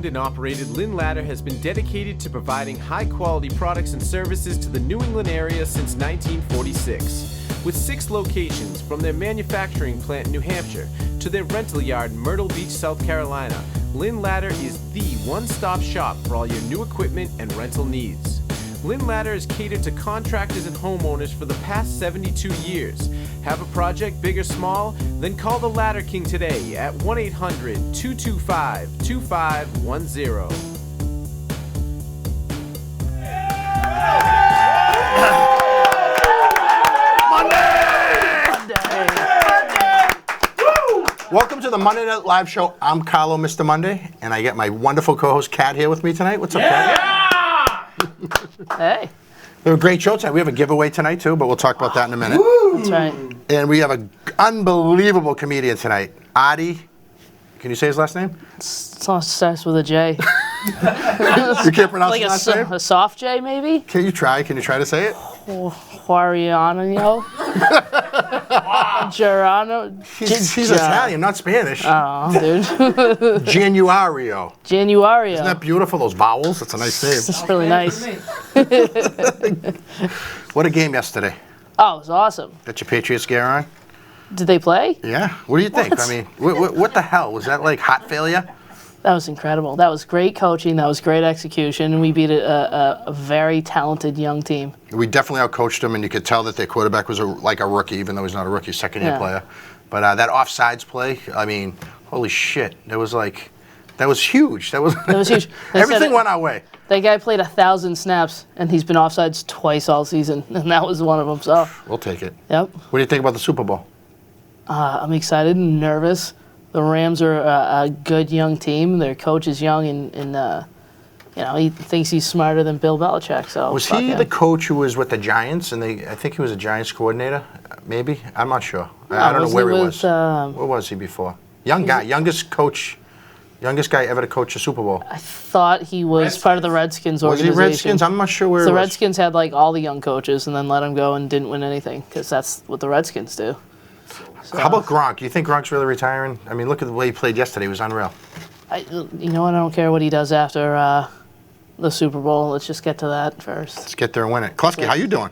owned and operated, Lynn Ladder has been dedicated to providing high-quality products and services to the New England area since 1946. With 6 locations, from their manufacturing plant in New Hampshire to their rental yard in Myrtle Beach, South Carolina, Lynn Ladder is the one-stop shop for all your new equipment and rental needs. Lynn Ladder has catered to contractors and homeowners for the past 72 years. Have a project big or small? Then call the Ladder King today at 1-800-225-2510. Welcome to the Monday Night Live Show. I'm Carlo, Mr. Monday, and I get my wonderful co-host Kat here with me tonight. What's up, Kat? Hey. We have a great show tonight. We have a giveaway tonight, too, but we'll talk about that in a minute. That's right. And we have an unbelievable comedian tonight. Arty, can you say his last name? It starts with a J. You can't pronounce Like his last name? a soft J, maybe? Can you try to say it? Januario. Gerano. He's Italian, not Spanish. Oh, dude. Januario. Januario. Isn't that beautiful, those vowels? That's a nice name. That's really nice. What a game yesterday. Oh, it was awesome. Got your Patriots gear on? Did they play? Yeah. What do you think? I mean, what the hell? Was that like heart failure? That was incredible. That was great coaching. That was great execution. And we beat a very talented young team. We definitely outcoached them, and you could tell that their quarterback was like a rookie, even though he's not a rookie, second-year player. But that offsides play, I mean, holy shit. That was huge. That was huge. Everything went our way. That guy played 1,000 snaps, and he's been offsides twice all season, and that was one of them. So we'll take it. Yep. What do you think about the Super Bowl? I'm excited and nervous. The Rams are a good young team. Their coach is young, and he thinks he's smarter than Bill Belichick. So was he the coach who was with the Giants? And I think he was a Giants coordinator, maybe. I'm not sure. I don't know where he was. Where was he before? Young guy, youngest guy ever to coach a Super Bowl. I thought he was part of the Redskins organization. Was he Redskins? I'm not sure where he was. The Redskins had like all the young coaches, and then let him go and didn't win anything because that's what the Redskins do. So, how about Gronk? You think Gronk's really retiring? I mean, look at the way he played yesterday. He was unreal. You know what? I don't care what he does after the Super Bowl. Let's just get to that first. Let's get there and win it. Klusky, how you doing?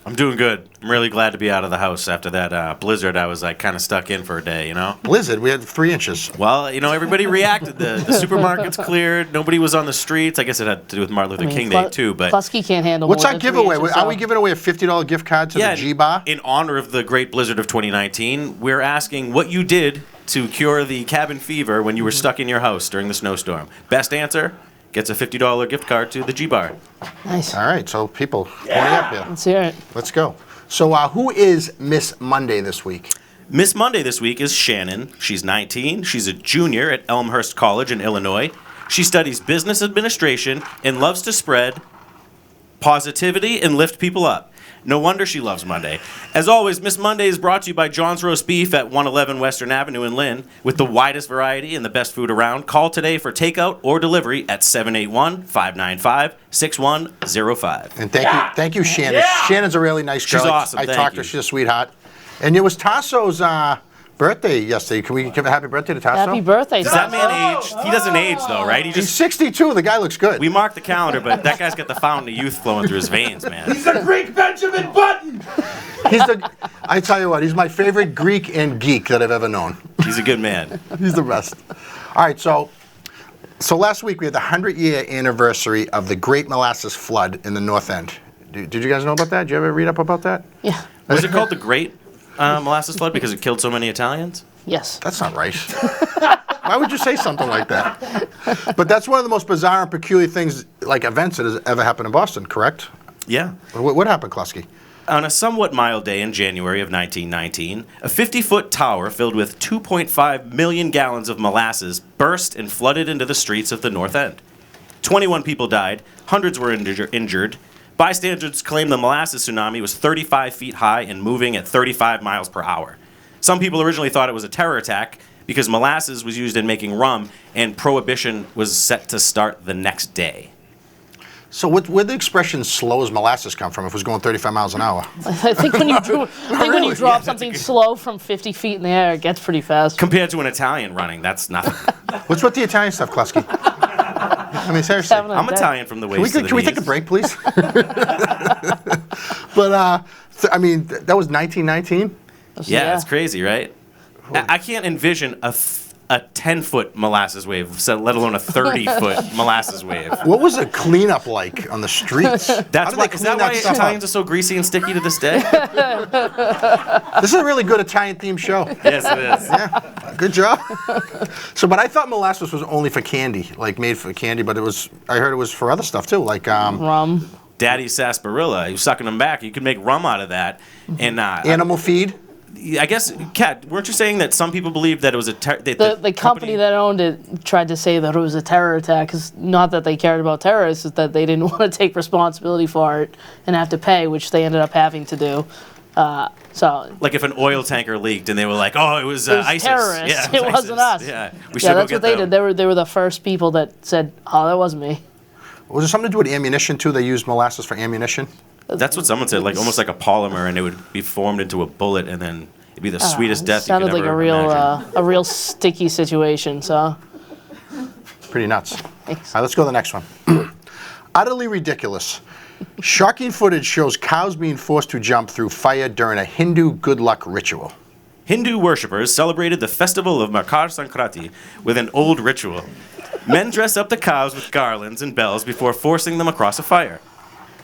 I'm doing good. I'm really glad to be out of the house after that blizzard. I was kind of stuck in for a day, you know? Blizzard? We had 3 inches. Well, everybody reacted. The supermarkets cleared. Nobody was on the streets. I guess it had to do with Martin Luther King Day, too. But Klusky can't handle what's more our than 3 giveaway? inches, Are we giving away a $50 gift card to the G-Bar? In honor of the great blizzard of 2019, we're asking what you did to cure the cabin fever when you were stuck in your house during the snowstorm. Best answer gets a $50 gift card to the G-Bar. Nice. All right, so people, pony up here. Let's hear it. Let's go. So who is Miss Monday this week? Miss Monday this week is Shannon. She's 19. She's a junior at Elmhurst College in Illinois. She studies business administration and loves to spread positivity and lift people up. No wonder she loves Monday. As always, Miss Monday is brought to you by John's Roast Beef at 111 Western Avenue in Lynn. With the widest variety and the best food around, call today for takeout or delivery at 781-595-6105. And thank you, Shannon. Yeah. Shannon's a really nice girl. She's awesome. I talked to her. She's a sweetheart. And it was Tasso's birthday yesterday. Can we give a happy birthday to Tasso? Happy birthday, Does that man age? He doesn't age, though, right? He's 62. The guy looks good. We marked the calendar, but that guy's got the fountain of youth flowing through his veins, man. He's a Greek Benjamin Button! I tell you what, he's my favorite Greek and geek that I've ever known. He's a good man. He's the best. All right, so last week we had the 100-year anniversary of the Great Molasses Flood in the North End. Did you guys know about that? Did you ever read up about that? Yeah. Was it called the Great Molasses Flood because it killed so many Italians? Yes. That's not right. Why would you say something like that? But that's one of the most bizarre and peculiar things, like events that has ever happened in Boston, correct? Yeah. What happened, Klusky? On a somewhat mild day in January of 1919, a 50-foot tower filled with 2.5 million gallons of molasses burst and flooded into the streets of the North End. 21 people died, hundreds were injured. Bystanders claim the molasses tsunami was 35 feet high and moving at 35 miles per hour. Some people originally thought it was a terror attack because molasses was used in making rum and prohibition was set to start the next day. So where'd the expression slow as molasses come from if it was going 35 miles an hour? I think when you drop something slow from 50 feet in the air, it gets pretty fast. Compared to an Italian running, that's nothing. What's with the Italian stuff, Klusky? I mean, seriously. I'm Italian from the waist to the Can we take a knees. break, please? But, I mean, that was 1919? Yeah, that's crazy, right? I can't envision a 10-foot molasses wave, let alone a 30-foot molasses wave. What was the cleanup like on the streets? Is that why Italians are so greasy and sticky to this day? This is a really good Italian-themed show. Yes, it is. Yeah, good job. But I thought molasses was only for candy, like made for candy, but I heard it was for other stuff too, like rum. Daddy's sarsaparilla, you sucking them back, you could make rum out of that. And animal feed. I guess, Kat, weren't you saying that some people believe that it was the company that owned it tried to say that it was a terror attack. Cause not that they cared about terrorists, it's that they didn't want to take responsibility for it and have to pay, which they ended up having to do. Like if an oil tanker leaked and they were like, "Oh, it was ISIS." Terrorists. Yeah, it wasn't us. Yeah, we should go that's get what they them. did. They were the first people that said, "Oh, that wasn't me." Was there something to do with ammunition too? They used molasses for ammunition. That's what someone said, like almost like a polymer, and it would be formed into a bullet, and then it'd be the sweetest death you could Sounded like ever imagine. a real sticky situation. So. Pretty nuts. Thanks. All right, let's go to the next one. Utterly ridiculous. Shocking footage shows cows being forced to jump through fire during a Hindu good luck ritual. Hindu worshippers celebrated the festival of Makar Sankranti with an old ritual. Men dress up the cows with garlands and bells before forcing them across a fire.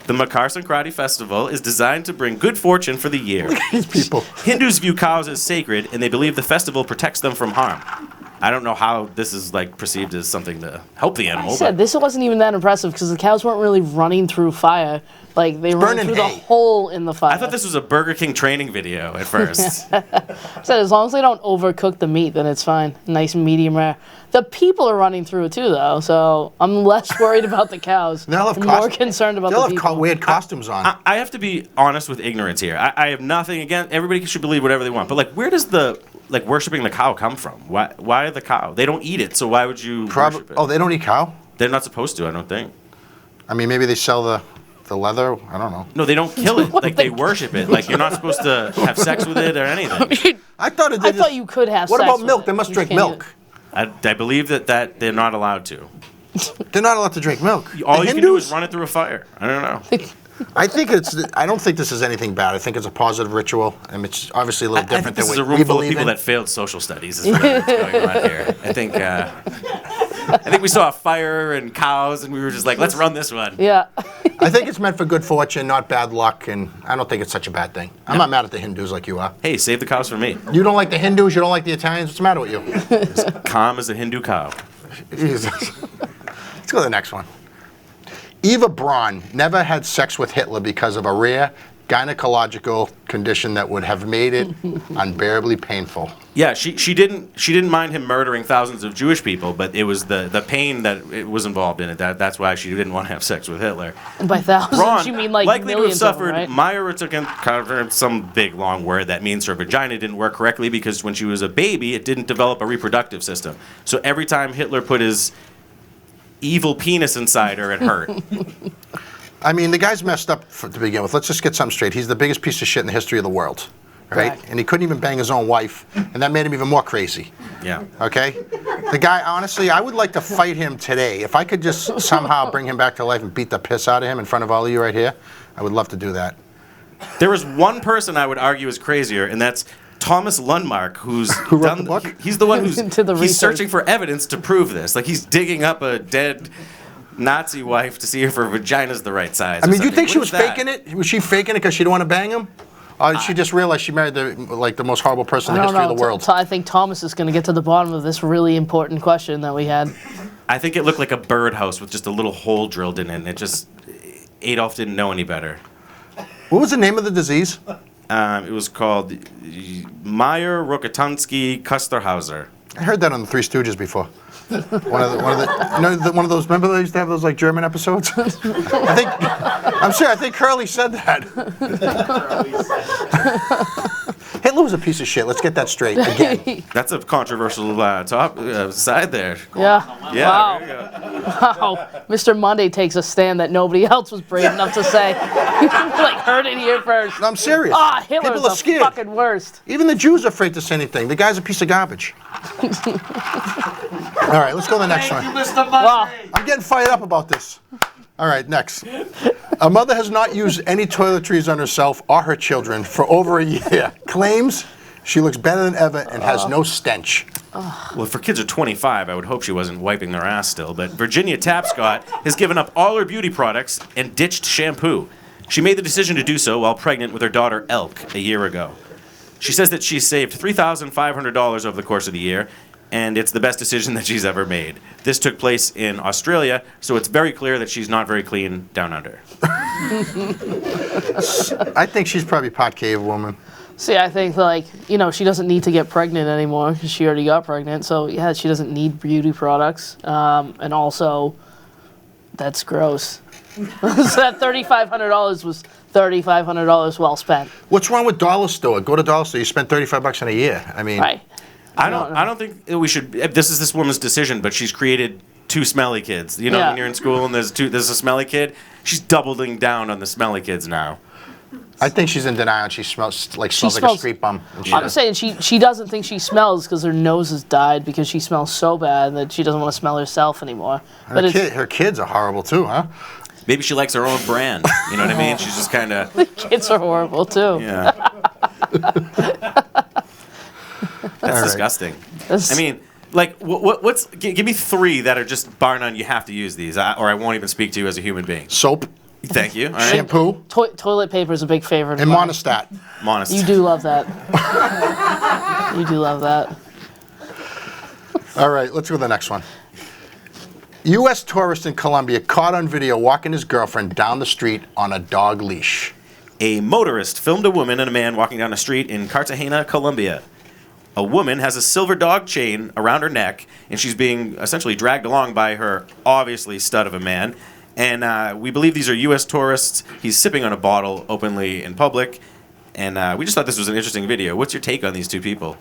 The Makar Sankranti festival is designed to bring good fortune for the year. Look at these people. Hindus view cows as sacred, and they believe the festival protects them from harm. I don't know how this is like perceived as something to help the animal. I said this wasn't even that impressive because the cows weren't really running through fire. Like they ran through the hole in the fire. I thought this was a Burger King training video at first. I said as long as they don't overcook the meat, then it's fine. Nice medium rare. The people are running through it too, though, so I'm less worried about the cows. I'm more concerned about the people. They'll have weird costumes on. I have to be honest with ignorance here. I have nothing against. Everybody should believe whatever they want. But like, where does the worshiping the cow come from? Why the cow? They don't eat it, so why would you worship it? Oh, they don't eat cow? They're not supposed to, I don't think. I mean, maybe they sell the leather. I don't know. No, they don't kill it. Like they worship it. Like you're not supposed to have sex with it or anything. I thought you could have sex What about with milk? it. They must You drink can't milk. I believe that they're not allowed to. They're not allowed to drink milk. All you can do is run it through a fire. I don't know. I don't think this is anything bad. I think it's a positive ritual, and it's obviously a little different I think this than is a we room full of believe people in. that failed social studies. Is what's going on here. I think we saw a fire and cows, and we were just like, let's run this one. Yeah. I think it's meant for good fortune, not bad luck, and I don't think it's such a bad thing. I'm not mad at the Hindus like you are. Hey, save the cows for me. You don't like the Hindus, you don't like the Italians, what's the matter with you? Calm as a Hindu cow. Jesus. Let's go to the next one. Eva Braun never had sex with Hitler because of a rare gynecological condition that would have made it unbearably painful. Yeah, she didn't mind him murdering thousands of Jewish people, but it was the pain that it was involved in it. That's why she didn't want to have sex with Hitler. And by thousands, Braun, you mean like likely to have millions of them, suffered right? myorotic, some big long word that means her vagina didn't work correctly because when she was a baby, it didn't develop a reproductive system. So every time Hitler put his evil penis inside her, it hurt. I mean, the guy's messed up to begin with. Let's just get something straight. He's the biggest piece of shit in the history of the world, right? Correct. And he couldn't even bang his own wife, and that made him even more crazy. Yeah. Okay? The guy, honestly, I would like to fight him today. If I could just somehow bring him back to life and beat the piss out of him in front of all of you right here, I would love to do that. There is one person I would argue is crazier, and that's Thomas Lundmark, who wrote the book? He's the one who's Into the he's research. searching for evidence to prove this. Like he's digging up a dead Nazi wife to see if her vagina's the right size. I mean, do you something. think she What was is that? faking it? Was she faking it because she didn't want to bang him? Or did she just realize she married the most horrible person in the history of the world? I think Thomas is going to get to the bottom of this really important question that we had. I think it looked like a birdhouse with just a little hole drilled in it. And it just Adolf didn't know any better. What was the name of the disease? It was called Mayer-Rokitansky Kusterhauser. I heard that on the Three Stooges before. One of those. Remember they used to have those like German episodes? I think Curly said that. Hitler was a piece of shit. Let's get that straight again. That's a controversial side there. Yeah. Yeah. Wow. There you go. Wow. Mr. Monday takes a stand that nobody else was brave enough to say. Like, heard it here first. No, I'm serious. Ah, Hitler's People are the scared. fucking worst. Even the Jews are afraid to say anything. The guy's a piece of garbage. All right, let's go to the next one. Thank you, Mr. Wow. Monday. I'm getting fired up about this. All right, next. A mother has not used any toiletries on herself or her children for over a year. Claims she looks better than ever and has no stench. Well, if her kids are 25, I would hope she wasn't wiping their ass still. But Virginia Tapscott has given up all her beauty products and ditched shampoo. She made the decision to do so while pregnant with her daughter Elk a year ago. She says that she's saved $3,500 over the course of the year, and it's the best decision that she's ever made. This took place in Australia, so it's very clear that she's not very clean down under. I think she's probably pot cave woman. See, I think, like, she doesn't need to get pregnant anymore because she already got pregnant. So, yeah, she doesn't need beauty products. And also, that's gross. So that $3,500 was $3,500 well spent. What's wrong with dollar store? Go to dollar store. You spend $35 in a year. I mean, Right. I don't think we should. This is this woman's decision, but she's created two smelly kids. Yeah. When you're in school and there's a smelly kid, she's doubling down on the smelly kids now. I think she's in denial. She smells like a street bum. And I'm saying she doesn't think she smells because her nose has died because she smells so bad that she doesn't want to smell herself anymore. But her kids are horrible too, huh? Maybe she likes her own brand. You know what I mean? She's just kind of. the kids are horrible too. Yeah. That's right. disgusting. I mean, like, what's? Give me three that are just bar none. You have to use these, or I won't even speak to you as a human being. Soap, Thank you. All right. shampoo, Toilet paper is a big favorite. and of mine. Monistat. Honest. You do love that. You do love that. All right, let's go to the next one. U.S. tourist in Colombia caught on video walking his girlfriend down the street on a dog leash. A motorist filmed a woman and a man walking down a street in Cartagena, Colombia. A woman has a silver dog chain around her neck, and she's being essentially dragged along by her obviously stud of a man. And we believe these are U.S. tourists. He's sipping on a bottle openly in public. And we just thought this was an interesting video. What's your take on these two people?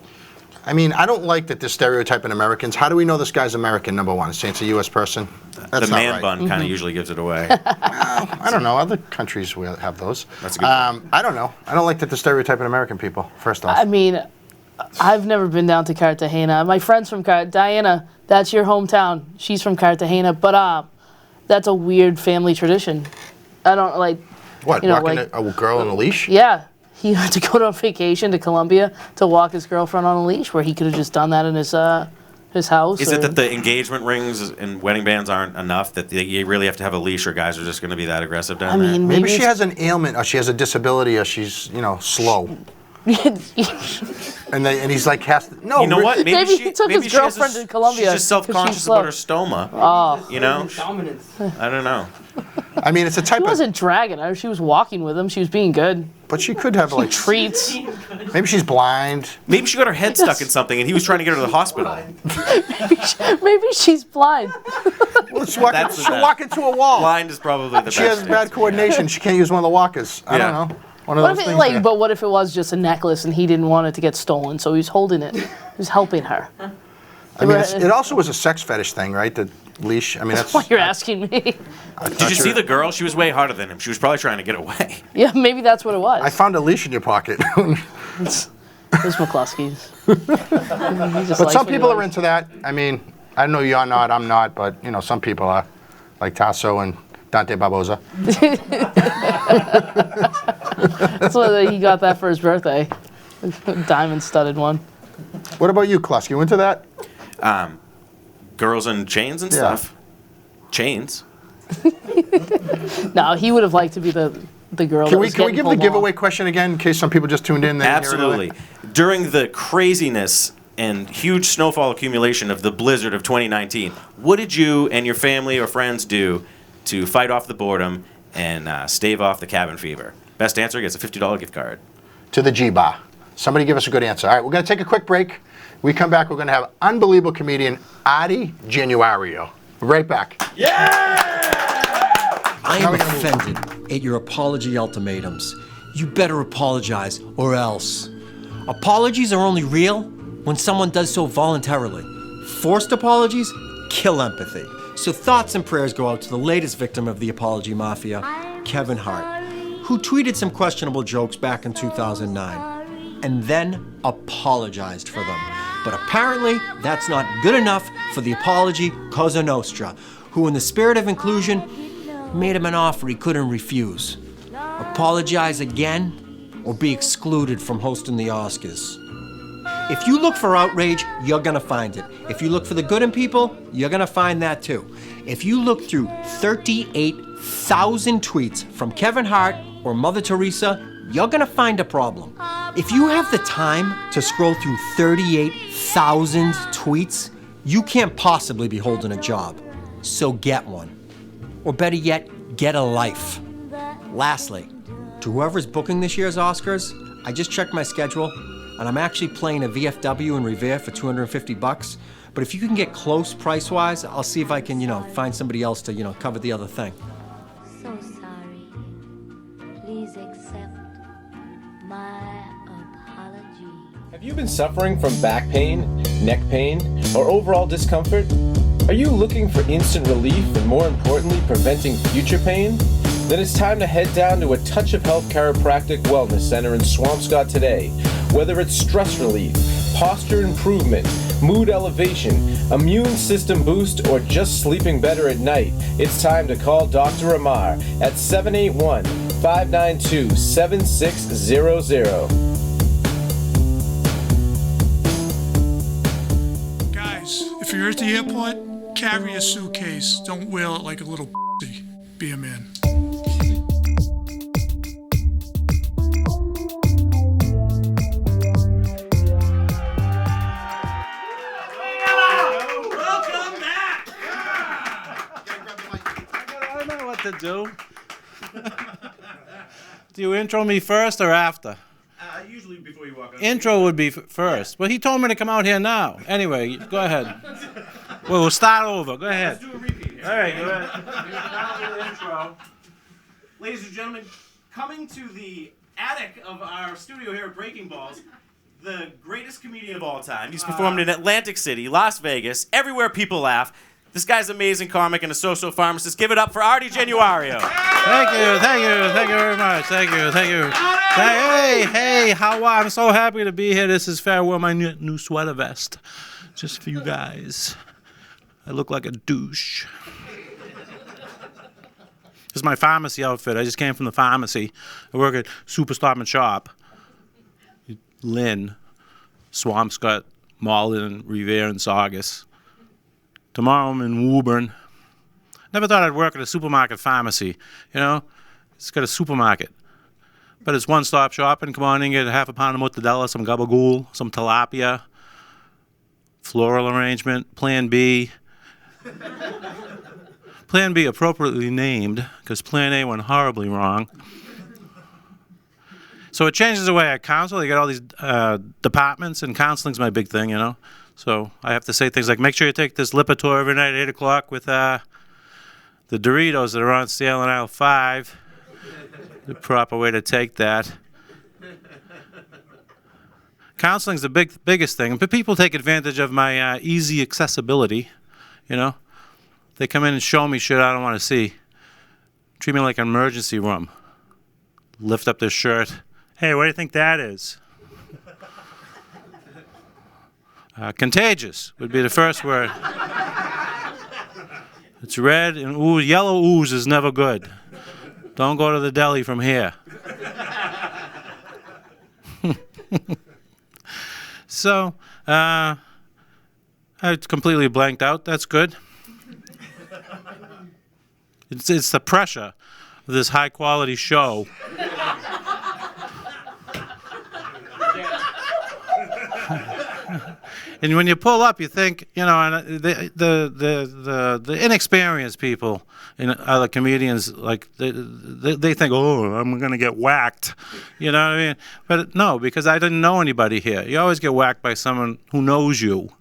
I mean, I don't like that they're stereotyping Americans. How do we know this guy's American, number one? Saying it's a U.S. person? That's The not man right. bun kind of usually gives it away. I don't know. Other countries will have those. That's a good point. I don't know. I don't like that they're stereotyping American people, first off. I mean, I've never been down to Cartagena. My friend's from Diana, that's your hometown. She's from Cartagena, but that's a weird family tradition. I don't like. What, walking a girl on a leash? Yeah, he had to go to a vacation to Colombia to walk his girlfriend on a leash, where he could have just done that in his house. Is it that the engagement rings and wedding bands aren't enough, that you really have to have a leash, or guys are just going to be that aggressive down there? Maybe she has an ailment, or she has a disability, or she's, slow. And he's like, no. You know what? Maybe he took his girlfriend to Colombia She's just self-conscious about her stoma. Oh. You know? Dominance. I don't know. I mean, it's a type She of. wasn't dragging her. She was walking with him. She was being good. But she could have, like. Treats. Maybe she's blind. Maybe she got her head stuck in something and he was trying to get her to the hospital. Maybe she's blind. Let's That's the best. walk into a wall. Blind is probably the best. She has bad coordination. She can't use one of the walkers. I don't know. One of What those if it, things. but what if it was just a necklace and he didn't want it to get stolen, so he was holding it. He was helping her. I mean, it also was a sex fetish thing, right? The leash. I mean, that's. What you're asking me? Did you see the girl? She was way harder than him. She was probably trying to get away. Yeah, maybe that's what it was. I found a leash in your pocket. It's McCluskey's. But some people are into that. I mean, I know you're not, I'm not, but some people are, like Tasso and Dante Barboza. That's why he got that for his birthday. Diamond-studded one. What about you, Klusk? You into that? Girls and chains and Yeah. stuff. Chains. No, he would have liked to be the girl. Can that we was give getting the pulled giveaway along. question again in case some people just tuned in? They didn't hear it Absolutely. earlier? During the craziness and huge snowfall accumulation of the blizzard of 2019, what did you and your family or friends do to fight off the boredom and stave off the cabin fever? Best answer gets a $50 gift card. To the G-Bar. Somebody give us a good answer. All right, we're going to take a quick break. We come back, we're going to have unbelievable comedian Arty Januario. Right back. I am offended at your apology ultimatums. You better apologize or else. Apologies are only real when someone does so voluntarily. Forced apologies kill empathy. So thoughts and prayers go out to the latest victim of the apology mafia, Kevin Hart, who tweeted some questionable jokes back in 2009 and then apologized for them. But apparently, that's not good enough for the apology Cosa Nostra, who in the spirit of inclusion made him an offer he couldn't refuse. Apologize again or be excluded from hosting the Oscars. If you look for outrage, you're gonna find it. If you look for the good in people, you're gonna find that too. If you look through 38,000 tweets from Kevin Hart or Mother Teresa, you're gonna find a problem. If you have the time to scroll through 38,000 tweets, you can't possibly be holding a job. So get one. Or better yet, get a life. Lastly, to whoever's booking this year's Oscars, I just checked my schedule, and I'm actually playing a VFW in Revere for $250. But if you can get close price-wise, I'll see if I can, find somebody else to, cover the other thing. So sorry. Please accept my apology. Have you been suffering from back pain, neck pain, or overall discomfort? Are you looking for instant relief and, more importantly, preventing future pain? Then it's time to head down to a Touch of Health Chiropractic Wellness Center in Swampscott today. Whether it's stress relief, posture improvement, mood elevation, immune system boost, or just sleeping better at night, it's time to call Dr. Amar at 781-592-7600. Guys, if you're at the airport, carry a suitcase. Don't wheel it like a little p***y. Be a man. To do. Do you intro me first or after? Usually before you walk on. Intro would be first. Well, he told me to come out here now. Anyway, go ahead. Well, we'll start over. Go ahead. Let's do a repeat here. All right, go ahead. Now the intro. Ladies and gentlemen, coming to the attic of our studio here at Breaking Balls, the greatest comedian of all time. He's performed in Atlantic City, Las Vegas, everywhere people laugh. This guy's an amazing comic and a social pharmacist. Give it up for Arty Januario. Thank you very much. Thank you. Hey, how are? I'm so happy to be here. This is fair. I wear my new sweater vest, just for you guys. I look like a douche. This is my pharmacy outfit. I just came from the pharmacy. I work at Super Stop and Shop. Lynn, Swampscott, Malden, Revere, and Saugus. Tomorrow I'm in Woburn. Never thought I'd work at a supermarket pharmacy. It's got a supermarket. But it's one-stop shopping. Come on in, get a half a pound of mortadella, some gabagool, some tilapia, floral arrangement, Plan B. Plan B appropriately named, because Plan A went horribly wrong. So it changes the way I counsel. You got all these departments, and counseling's my big thing, So I have to say things like, make sure you take this Lipitor every night at 8 o'clock with the Doritos that are on sale in aisle 5. The proper way to take that. Counseling's the biggest thing. But people take advantage of my easy accessibility, They come in and show me shit I don't want to see. Treat me like an emergency room. Lift up their shirt. Hey, what do you think that is? Contagious would be the first word. It's red and ooze. Yellow ooze is never good. Don't go to the deli from here. So, I completely blanked out. That's good. It's the pressure of this high-quality show. And when you pull up, you think, and the inexperienced people and other comedians, like, they think, oh, I'm going to get whacked. You know what I mean? But no, because I didn't know anybody here. You always get whacked by someone who knows you.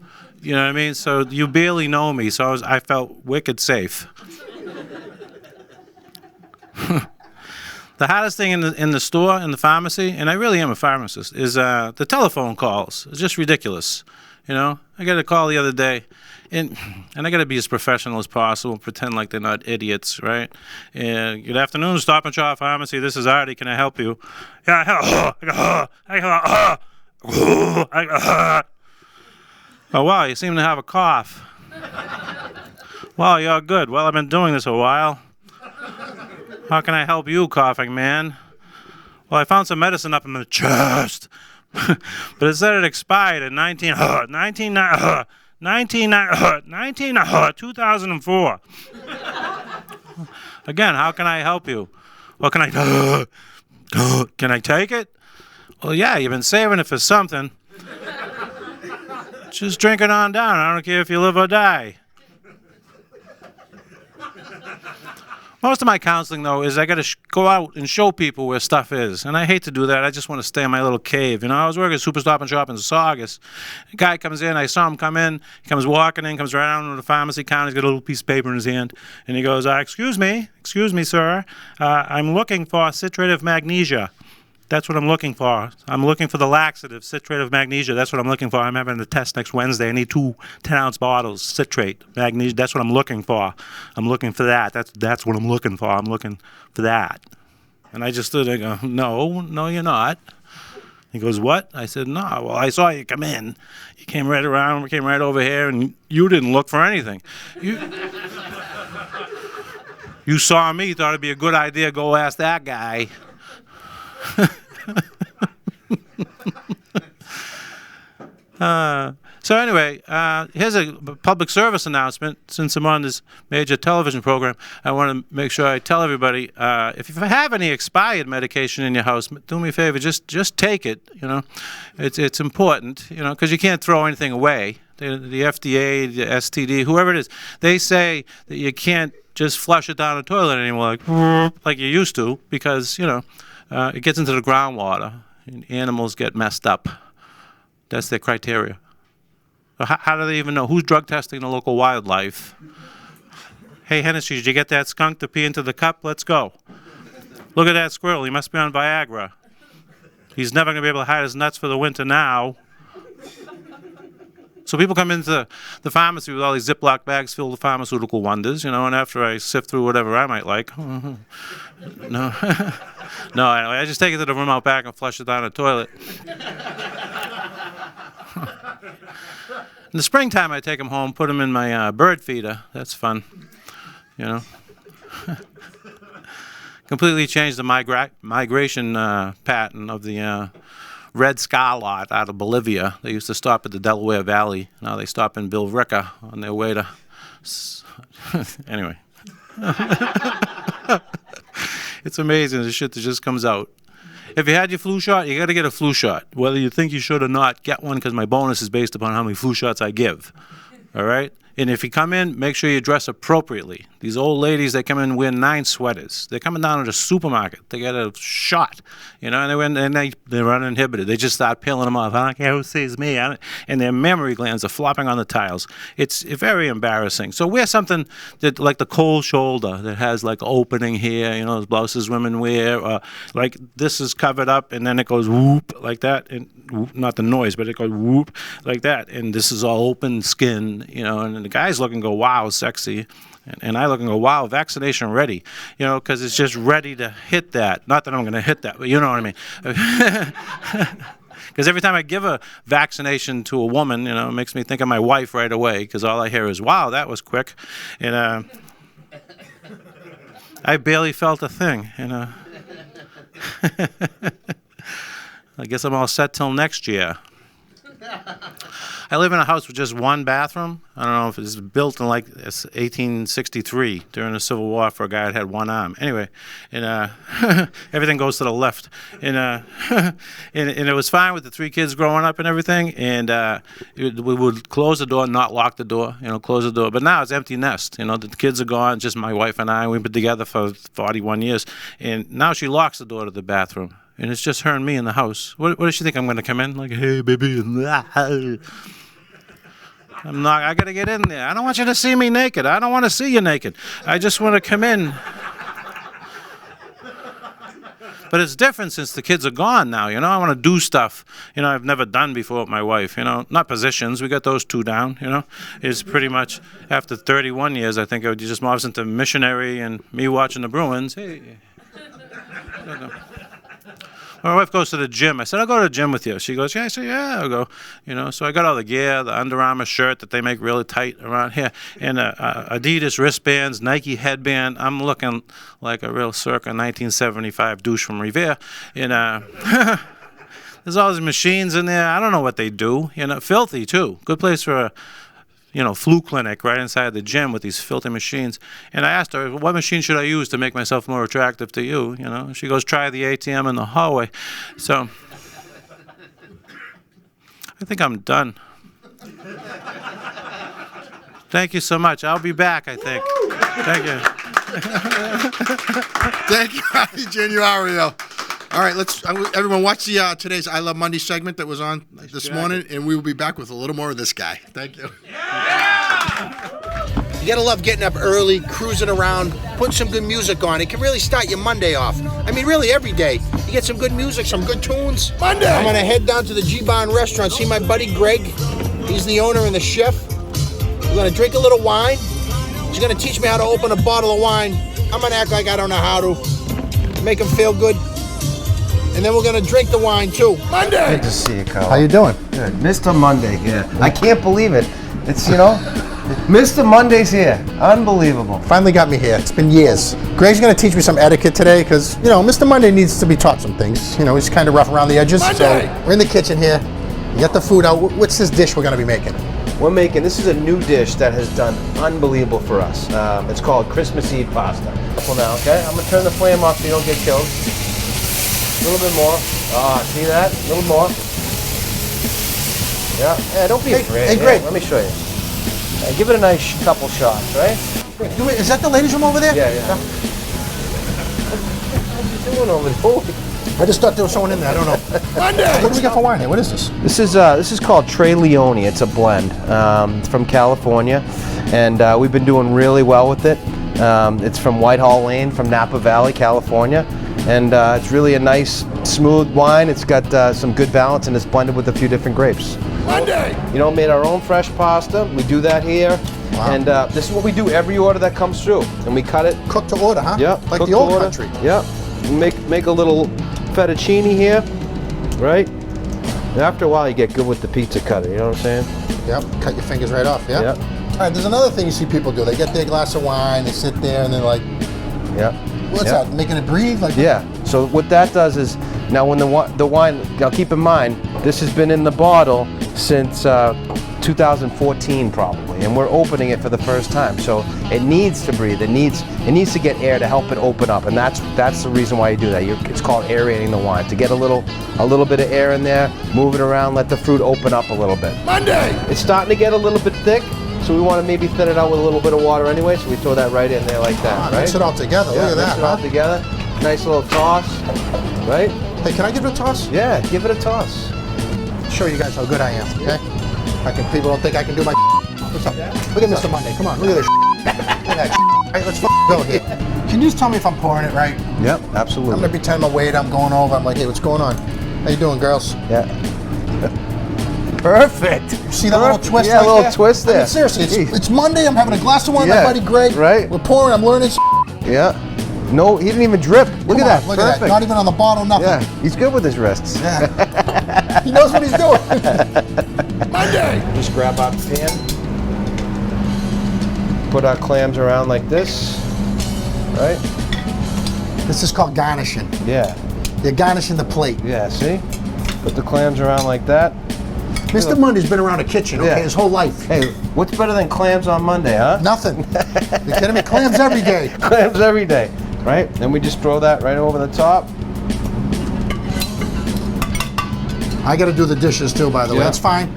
You know what I mean? So you barely know me, so I felt wicked safe. The hardest thing in the store, in the pharmacy, and I really am a pharmacist, is the telephone calls. It's just ridiculous. I got a call the other day, and I got to be as professional as possible, pretend like they're not idiots, right? Good afternoon, Stop and Shop Pharmacy. This is Artie. Can I help you? Yeah, Oh, wow, you seem to have a cough. Well, you're good. Well, I've been doing this a while. How can I help you, coughing man? Well, I found some medicine up in the chest. But it said it expired in 2004. Again, how can I help you? Well, can I take it? Well, yeah, you've been saving it for something. Just drink it on down. I don't care if you live or die. Most of my counseling, though, is I got to go out and show people where stuff is. And I hate to do that. I just want to stay in my little cave. You know, I was working at Super Stop and Shop in Saugus. A guy comes in. I saw him come in. He comes walking in, comes right down to the pharmacy counter. He's got a little piece of paper in his hand. And he goes, excuse me, sir. I'm looking for citrate of magnesia. That's what I'm looking for. I'm looking for the laxative, citrate of magnesia. That's what I'm looking for. I'm having a test next Wednesday. I need 2 10-ounce bottles, citrate, magnesia. That's what I'm looking for. I'm looking for that. That's what I'm looking for. I'm looking for that. And I just stood there and go, no, you're not. He goes, what? I said, no. Well, I saw you come in. You came right around, came right over here, and you didn't look for anything. You saw me, thought it'd be a good idea, go ask that guy. So anyway, here's a public service announcement. Since I'm on this major television program, I want to make sure I tell everybody, if you have any expired medication in your house, do me a favor, just take it. You know, it's important. You know, because you can't throw anything away. The FDA, the STD, whoever it is, they say that you can't just flush it down the toilet anymore, like you used to, because it gets into the groundwater, and animals get messed up. That's their criteria. So how do they even know? Who's drug testing the local wildlife? Hey, Hennessy, did you get that skunk to pee into the cup? Let's go. Look at that squirrel. He must be on Viagra. He's never going to be able to hide his nuts for the winter now. So people come into the pharmacy with all these Ziploc bags filled with pharmaceutical wonders, and after I sift through whatever I might like, no, anyway, I just take it to the room out back and flush it down the toilet. In the springtime, I take them home, put them in my bird feeder. That's fun, Completely changed the migration pattern of the red scarlet out of Bolivia. They used to stop at the Delaware Valley. Now they stop in Billerica on their way to... Anyway. It's amazing, the shit that just comes out. If you had your flu shot, you got to get a flu shot. Whether you think you should or not, get one, because my bonus is based upon how many flu shots I give. All right? And if you come in, make sure you dress appropriately. These old ladies, they come in wearing 9 sweaters. They're coming down to the supermarket. They get a shot, and they're uninhibited. They just start peeling them off. I don't care who sees me. And their mammary glands are flopping on the tiles. It's very embarrassing. So wear something that, like the cold shoulder, that has like opening here. Those blouses women wear. Like this is covered up, and then it goes whoop like that, and whoop, not the noise, but it goes whoop like that. And this is all open skin, and the guys look and go, wow, sexy. And I look and go, wow, vaccination ready, because it's just ready to hit that. Not that I'm going to hit that, but you know what I mean. Because every time I give a vaccination to a woman, it makes me think of my wife right away, because all I hear is, wow, that was quick. And I barely felt a thing, I guess I'm all set till next year. I live in a house with just one bathroom. I don't know if it's built in like 1863 during the Civil War for a guy that had one arm. Anyway, and everything goes to the left. And it was fine with the 3 kids growing up and everything. And we would close the door, not lock the door, close the door. But now it's empty nest. The kids are gone, just my wife and I. We've been together for 41 years. And now she locks the door to the bathroom. And it's just her and me in the house. What does she think? I'm going to come in? Like, hey, baby. I'm not. I got to get in there. I don't want you to see me naked. I don't want to see you naked. I just want to come in. But it's different since the kids are gone now. I want to do stuff, I've never done before with my wife. Not positions. We got those 2 down, It's pretty much after 31 years, I think I would just morph into missionary and me watching the Bruins. Hey. My wife goes to the gym. I said, I'll go to the gym with you. She goes, yeah. I said, yeah, I'll go. You know, so I got all the gear, the Under Armour shirt that they make really tight around here, and Adidas wristbands, Nike headband. I'm looking like a real circa 1975 douche from Revere. And there's all these machines in there. I don't know what they do. You know, filthy too. Good place for a flu clinic right inside the gym with these filthy machines. And I asked her, what machine should I use to make myself more attractive to you? You know, she goes, try the ATM in the hallway. So I think I'm done. Thank you so much. I'll be back, I think. Thank you. Thank you, Arty Januario. All right, let's everyone watch the today's I Love Monday segment that was on this morning, and we will be back with a little more of this guy. Thank you. You gotta love getting up early, cruising around, putting some good music on. It can really start your Monday off. I mean, really every day. You get some good music, some good tunes. Monday! I'm gonna head down to the G-Barn restaurant, see my buddy Greg. He's the owner and the chef. We're gonna drink a little wine. He's gonna teach me how to open a bottle of wine. I'm gonna act like I don't know how to. Make him feel good. And then we're gonna drink the wine too. Monday! Good to see you, Carl. How you doing? Good. Mr. Monday here. I can't believe it. It's, Mr. Monday's here. Unbelievable. Finally got me here. It's been years. Greg's gonna teach me some etiquette today because, Mr. Monday needs to be taught some things. He's kind of rough around the edges. Monday. So we're in the kitchen here. We got the food out. What's this dish we're gonna be making? This is a new dish that has done unbelievable for us. It's called Christmas Eve pasta. Careful now, okay? I'm gonna turn the flame off so you don't get killed. A little bit more. See that? A little more. Yeah, don't be afraid. Hey, Greg. Let me show you. Give it a nice couple shots, right? Is that the ladies' room over there? Yeah. What are you doing over there? I just thought there was someone in there. I don't know. Monday! What do we got for wine here? What is this? This is called Tre Leone. It's a blend. It's from California, and we've been doing really well with it. It's from Whitehall Lane, from Napa Valley, California. And it's really a nice, smooth wine. It's got some good balance, and it's blended with a few different grapes. Monday! Made our own fresh pasta. We do that here. Wow. And this is what we do every order that comes through. And we cut it. Cooked to order, huh? Yeah. Like the old country. Yeah. Make a little fettuccine here, right? And after a while, you get good with the pizza cutter. You know what I'm saying? Yep. Cut your fingers right off. Yeah. Yep. All right. There's another thing you see people do. They get their glass of wine. They sit there and they're like, yeah. What's that? Making it breathe? Yeah. So what that does is, now when the wine, now keep in mind, this has been in the bottle since 2014 probably, and we're opening it for the first time. So it needs to breathe. It needs to get air to help it open up, and that's the reason why you do that. It's called aerating the wine, to get a little bit of air in there, move it around, let the fruit open up a little bit. Monday. It's starting to get a little bit thick. So we want to maybe thin it out with a little bit of water anyway, so we throw that right in there like that, right? Mix it all together. Yeah, look at that, mix it all together. Nice little toss, right? Hey, can I give it a toss? Yeah, give it a toss. Show you guys how good I am, okay? People don't think I can do my What's up? Look at Mr. Monday. Come on, look at this. Look at that. All right, let's go here. Can you just tell me if I'm pouring it right? Yep, absolutely. I'm going to pretend my weight. I'm going over. I'm like, hey, what's going on? How you doing, girls? Yeah. Perfect. You see that little twist? Yeah, right a little there? twist there. I mean, seriously, it's Monday. I'm having a glass of wine with my buddy Greg. Right. We're pouring. I'm learning. Yeah. No, he didn't even drip. Look at that. Look Perfect. at that. Not even on the bottle, nothing. Yeah, he's good with his wrists. Yeah. He knows what he's doing. Monday. Just grab our pan. Put our clams around like this. Right? This is called garnishing. Yeah. You're garnishing the plate. Yeah, see? Put the clams around like that. Mr. Monday's been around a kitchen, okay, his whole life. Hey, what's better than clams on Monday, huh? Nothing. You kidding me? Clams every day. Clams every day, right? Then we just throw that right over the top. I got to do the dishes too, by the way. That's fine.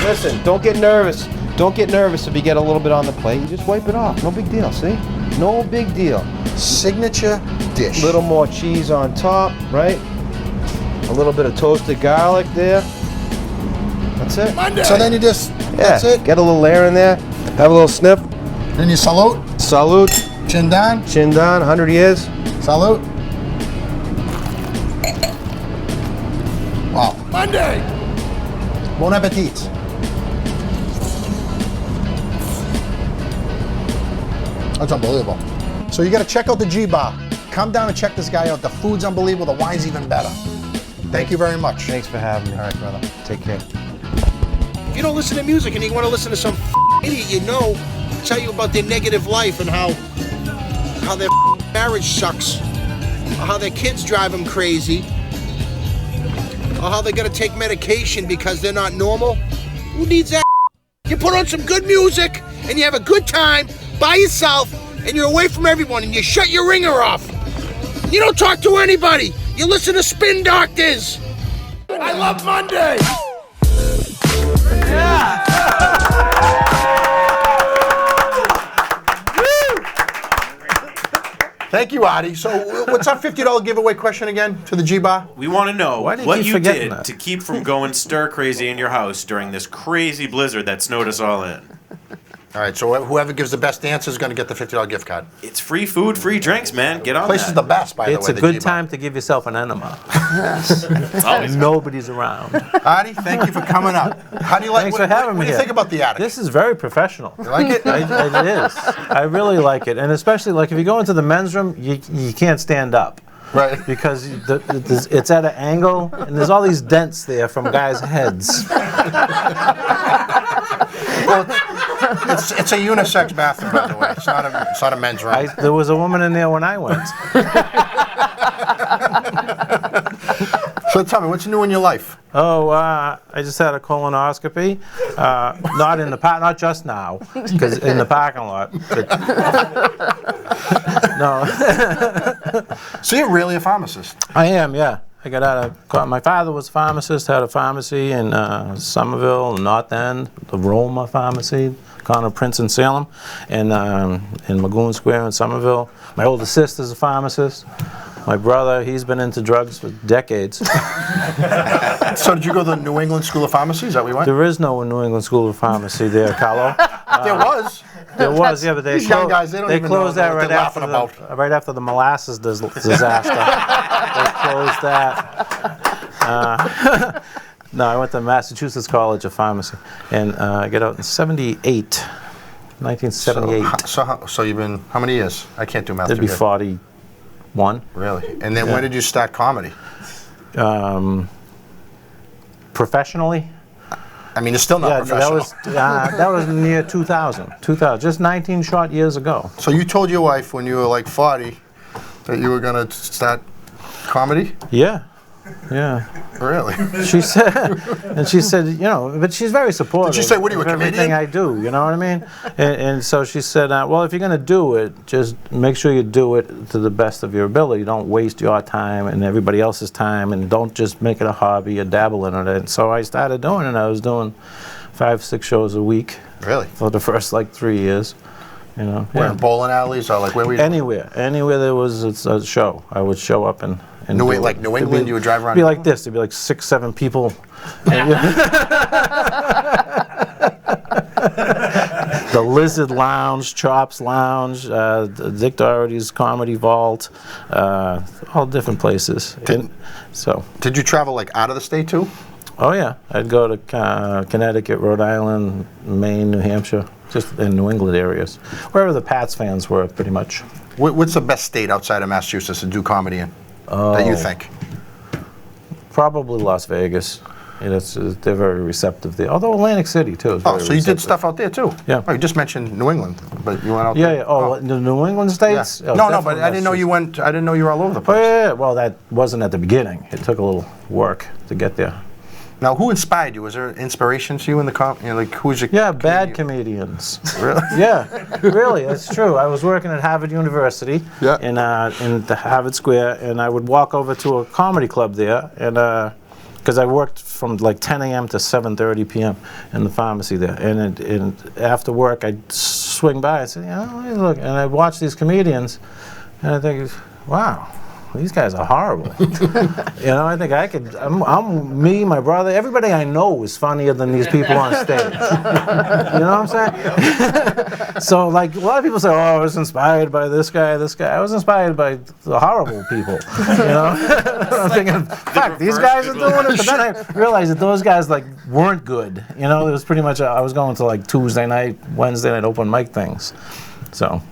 Listen, don't get nervous. Don't get nervous if you get a little bit on the plate. You just wipe it off. No big deal, see? No big deal. Signature dish. A little more cheese on top, right? A little bit of toasted garlic there. That's it. Monday. So then you just, that's it? Get a little air in there. Have a little sniff. Then you salute. Salute. Chin down. Chin down, 100 years. Salute. Wow. Monday. Bon appetit. That's unbelievable. So you got to check out the G-Bar. come down and check this guy out. The food's unbelievable. The wine's even better. Thank you very much. Thanks for having me. All right, brother. Take care. If you don't listen to music and you want to listen to some idiot you know tell you about their negative life and how their marriage sucks, or how their kids drive them crazy, or how they got to take medication because they're not normal, who needs that? You put on some good music and you have a good time by yourself and you're away from everyone and you shut your ringer off. You don't talk to anybody. You listen to spin doctors. I love Monday. Thank you, Artie. So, what's our $50 giveaway question again to the G-Bar? We want to know Why do you what keep you forgetting did that? to keep from going stir crazy in your house during this crazy blizzard that snowed us all in. All right, so whoever gives the best answer is going to get the $50 gift card. It's free food, free drinks, man. Get on Place that. is the best, by the way. It's a the good G-Bar. time to give yourself an enema. It's always Nobody's around. Artie, thank you for coming up. How do you like? Thanks for having me What do you here. think about the attic? This is very professional. You like it? It is. I really like it, and especially like if you go into the men's room, you can't stand up. Right. Because it's at an angle, and there's all these dents there from guys' heads. Well, it's a unisex bathroom, by the way. It's not a men's room. There was a woman in there when I went. So tell me, what's new in your life? Oh, I just had a colonoscopy. Not just now, because in the parking lot. No. So you're really a pharmacist? I am, yeah. I got out of. My father was a pharmacist, had a pharmacy in Somerville, North End, the Roma Pharmacy, corner of Prince and Salem, and in Magoon Square in Somerville. My older sister's a pharmacist. My brother, he's been into drugs for decades. So did you go to the New England School of Pharmacy? Is that where you went? There is no New England School of Pharmacy there, Carlo. There was. There was, yeah, but they These young guys, they don't even closed know that what they're laughing about. right after the molasses disaster. They closed that. No, I went to Massachusetts College of Pharmacy, and I got out in 1978. So you've been, how many years? I can't do math. It'd be too good. 41. Really? And then when did you start comedy? Professionally? I mean, it's still not professional. That was near 2000, just 19 short years ago. So you told your wife when you were like 40 that you were going to start comedy? Yeah. Yeah. Really? She said, but she's very supportive. Did she say, what are you, a of everything comedian? I do, you know what I mean? And so she said, well, if you're going to do it, just make sure you do it to the best of your ability. Don't waste your time and everybody else's time, and don't just make it a hobby or dabble in it. And so I started doing it. I was doing 5-6 shows a week. Really? For the first 3 years. You know, Where, in bowling alleys or like where were you? Anywhere there was a show, I would show up and New England, you would drive around? It'd be like this. There'd be like 6-7 people. The Lizard Lounge, Chops Lounge, Dick Doherty's Comedy Vault, all different places. Did you travel like out of the state too? Oh yeah, I'd go to Connecticut, Rhode Island, Maine, New Hampshire, just in New England areas, wherever the Pats fans were, pretty much. What's the best state outside of Massachusetts to do comedy in? That you think? Probably Las Vegas. They're very receptive there. Although Atlantic City too is very so you did stuff out there too? Yeah. Oh, you just mentioned New England, but you went out there? Yeah. Oh, the New England states? Yeah. Oh, No, but I didn't know you went. I didn't know you were all over the place. Oh, yeah. Well, that wasn't at the beginning. It took a little work to get there. Now, who inspired you? Was there inspiration to you in the who's your? Yeah, bad comedians. Really? Yeah, really, that's true. I was working at Harvard University in the Harvard Square, and I would walk over to a comedy club there, and because I worked from 10 a.m. to 7:30 p.m. in the pharmacy there, and after work I'd swing by and say, hey, look, and I'd watch these comedians, and I think, wow. These guys are horrible. I think I could. I'm me, my brother, everybody I know is funnier than these people on stage. You know what I'm saying? So, a lot of people say, "Oh, I was inspired by this guy." I was inspired by the horrible people. I'm thinking, "Fuck, these guys are doing it." But then I realized that those guys weren't good. It was pretty much I was going to Tuesday night, Wednesday night open mic things. So.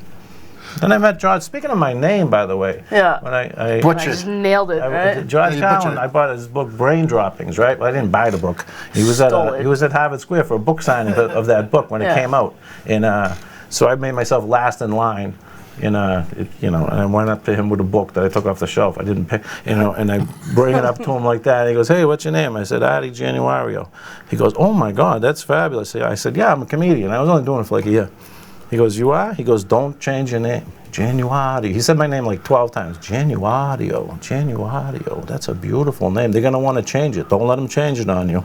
Then I met George. Speaking of my name, by the way. Yeah. When I just nailed it, right? George Yeah, you butchered Cowan, it. I bought his book Brain Droppings, right? Well, I didn't buy the book. He was at Harvard Square for a book signing of that book when it came out, and so I made myself last in line. And and I went up to him with a book that I took off the shelf. I didn't pay, and I bring it up to him like that. And he goes, "Hey, what's your name?" I said, "Arty Januario." He goes, "Oh my God, that's fabulous." I said, "Yeah, I'm a comedian. I was only doing it for like a year." He goes, "You are?" He goes, "Don't change your name, Januario." He said my name like 12 times. Januario, Januario. That's a beautiful name. They're gonna want to change it. Don't let them change it on you.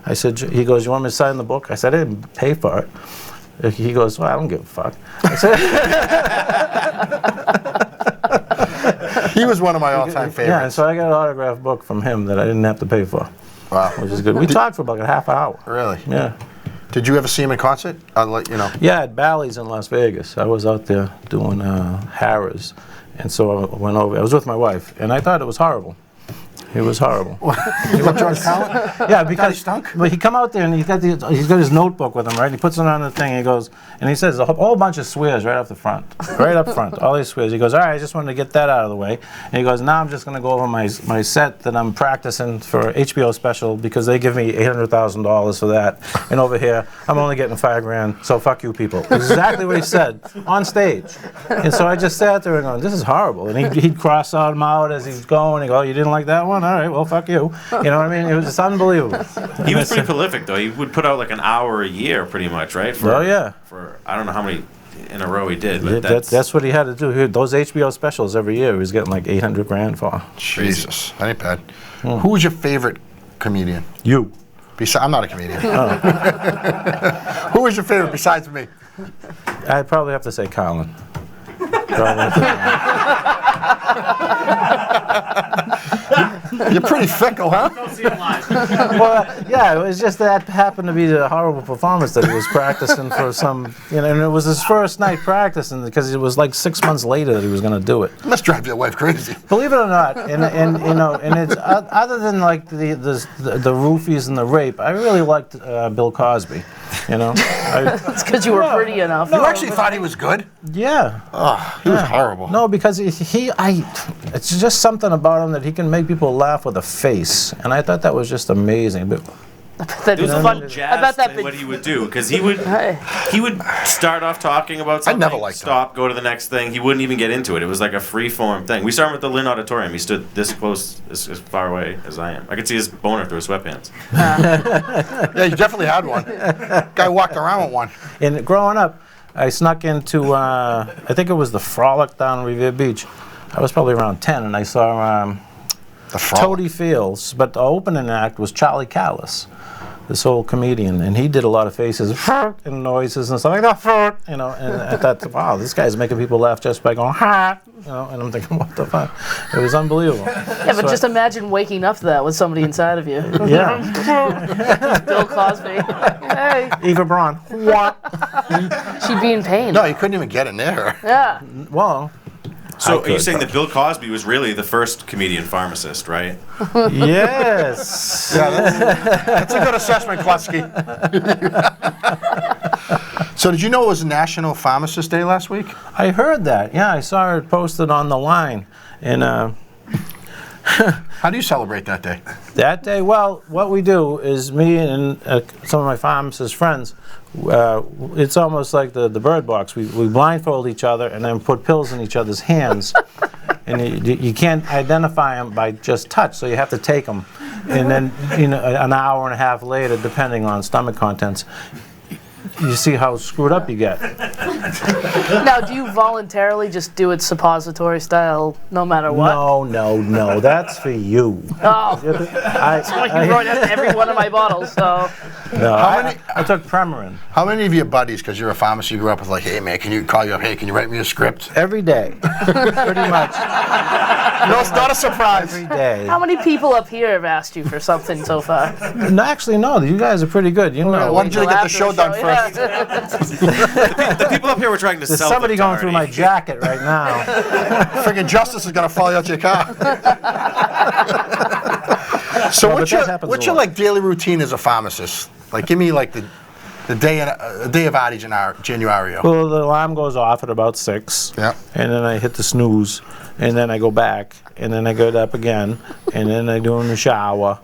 I said. He goes, "You want me to sign the book?" I said, "I didn't pay for it." He goes, "Well, I don't give a fuck." I said, He was one of my all-time favorites. yeah, and so I got an autographed book from him that I didn't have to pay for. Wow. Which is good. We talked for about a half hour. Really? Yeah. Did you ever see him in concert? I'll let you know. Yeah, at Bally's in Las Vegas. I was out there doing Harrah's, and so I went over. I was with my wife, and I thought it was horrible. It was horrible. You like George Cowan? Yeah, because he stunk? But he come out there and he's got his notebook with him, right? He puts it on the thing. And he goes and he says a whole bunch of swears right up the front, right up front. All these swears. He goes, "All right, I just wanted to get that out of the way." And he goes, "Now I'm just going to go over my set that I'm practicing for HBO special because they give me $800,000 for that, and over here I'm only getting $5,000. So fuck you people." Exactly what he said on stage. And so I just sat there and going, "This is horrible." And he'd cross them out as he was going. He'd go, "Oh, you didn't like that one? All right, well, fuck you." You know what I mean? It was just unbelievable. He was pretty prolific, though. He would put out like an hour a year, pretty much, right? Oh, yeah. For I don't know how many in a row he did, but That's what he had to do. Those HBO specials every year, he was getting like $800,000 for. Jesus, that ain't bad. Who was your favorite comedian? You. I'm not a comedian. Who was your favorite besides me? I'd probably have to say Colin. You're pretty fickle, huh? Well, yeah, it was just that happened to be the horrible performance that he was practicing for some, and it was his first night practicing because it was like 6 months later that he was going to do it. It must drive your wife crazy. Believe it or not, and it's other than like the roofies and the rape, I really liked Bill Cosby. It's because you were pretty enough. You actually thought he was good? Yeah. Oh, he was horrible. No, because it's just something about him that he can make people laugh with a face, and I thought that was just amazing. But There was a fun jazz to what he would do, because he would start off talking about something, stop, go to the next thing. He wouldn't even get into it. It was like a free-form thing. We saw him at the Lynn Auditorium. He stood this close, as far away as I am. I could see his boner through his sweatpants. Yeah, you definitely had one. Guy walked around with one. And growing up, I snuck into, I think it was the Frolic down Revere Beach. I was probably around 10, and I saw Toady Fields, but the opening act was Charlie Callis, this old comedian, and he did a lot of faces and noises and stuff like that, and I thought, wow, this guy's making people laugh just by going, and I'm thinking, what the fuck? It was unbelievable. Yeah, but just imagine waking up to that with somebody inside of you. Yeah. Bill Cosby. Hey. Eva Braun. What? She'd be in pain. No, you couldn't even get in there. Yeah. Well. So are you saying that Bill Cosby was really the first comedian pharmacist, right? Yes. Yeah, that's a good assessment, Klusky. So did you know it was National Pharmacist Day last week? I heard that. Yeah, I saw it posted on the line. And how do you celebrate that day? That day, well, what we do is me and some of my pharmacist friends, it's almost like the Bird Box. We blindfold each other and then put pills in each other's hands. And you can't identify them by just touch, so you have to take them. And then an hour and a half later, depending on stomach contents, you see how screwed up you get. Now, do you voluntarily just do it suppository style no matter what? No, that's for you. Oh, so you wrote out every one of my bottles, so. No, I took Premarin. How many of your buddies, because you're a pharmacist, you grew up with like, hey man, can you write me a script? Every day, pretty much. No, it's not a surprise. Every day. How many people up here have asked you for something so far? No, actually, no. You guys are pretty good. I wanted you to get the show done first. The people up here were trying to There's sell somebody them to going through my Artie. jacket right now. Friggin' Justice is gonna follow you out your car. So No, what's but that happens your a lot. like daily routine as a pharmacist? Like, give me like the The day of Artie Januario. Well, the alarm goes off at about 6. Yeah. And then I hit the snooze, and then I go back, and then I get up again, and then I do in the shower,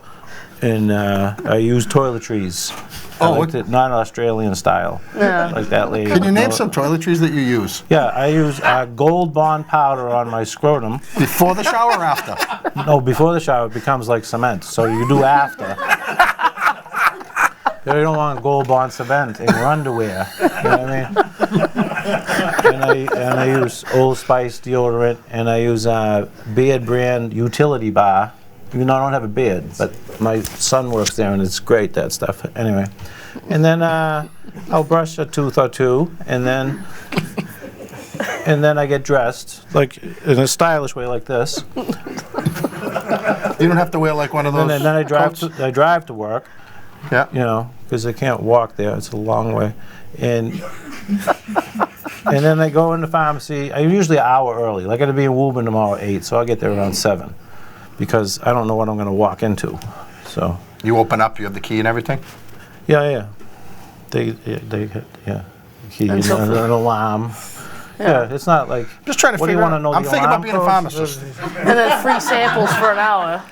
and I use toiletries. I liked it, not Australian style, like that lady. Can you name some toiletries that you use? Yeah, I use Gold Bond powder on my scrotum. Before the shower or after? No, before the shower it becomes like cement, so you do after. You don't want Gold Bond cement in your underwear. You know what I mean? And I use Old Spice deodorant, and I use Beard brand utility bar. Even though I don't have a beard, but my son works there, and it's great, that stuff. Anyway, and then I'll brush a tooth or two, and then I get dressed, like in a stylish way, like this. You don't have to wear like one of those. And then I drive to work. Yeah. You know, because I can't walk there; it's a long way, and then I go in the pharmacy. I'm usually an hour early. Like I got to be in Woburn tomorrow at 8, so I'll get there around 7. Because I don't know what I'm going to walk into, so. You open up. You have the key and everything. Yeah. Key and an alarm. Yeah, it's not like. Just trying to what do you figure want to out. know? I'm the thinking alarm about being a codes? pharmacist. And then free samples for an hour.